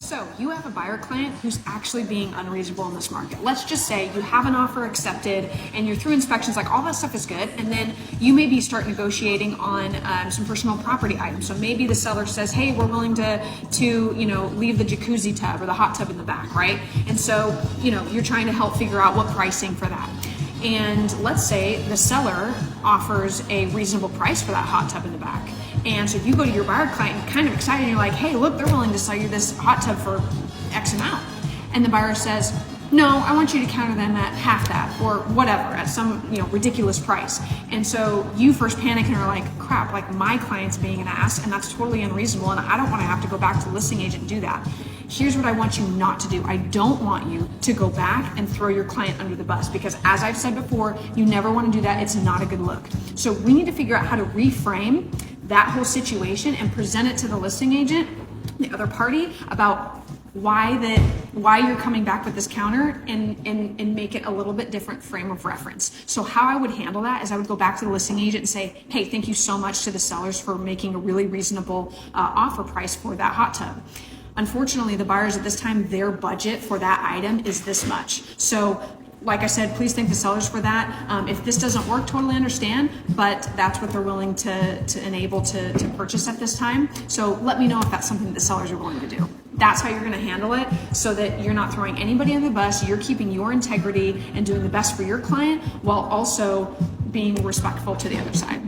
So you have a buyer client who's actually being unreasonable in this market. Let's just say you have an offer accepted and you're through inspections, like all that stuff is good. And then you maybe start negotiating on some personal property items. So maybe the seller says, hey, we're willing to leave the jacuzzi tub or the hot tub in the back, right? And so, you're trying to help figure out what pricing for that. And let's say the seller offers a reasonable price for that hot tub in the back. And so you go to your buyer client kind of excited, and you're like, hey, look, they're willing to sell you this hot tub for X amount. And the buyer says, no, I want you to counter them at half that or whatever, at some ridiculous price. And so you first panic and are like, crap, like my client's being an ass, and that's totally unreasonable, and I don't want to have to go back to the listing agent and do that. Here's what I want you not to do. I don't want you to go back and throw your client under the bus, because as I've said before, you never want to do that. It's not a good look. So we need to figure out how to reframe that whole situation and present it to the listing agent, the other party, about why you're coming back with this counter, and make it a little bit different frame of reference. So how I would handle that is I would go back to the listing agent and say, hey, thank you so much to the sellers for making a really reasonable offer price for that hot tub. Unfortunately, the buyers at this time, their budget for that item is this much. So like I said, please thank the sellers for that. If this doesn't work, totally understand, but that's what they're willing to enable to purchase at this time. So let me know if that's something that the sellers are willing to do. That's how you're gonna handle it, so that you're not throwing anybody under the bus, you're keeping your integrity and doing the best for your client while also being respectful to the other side.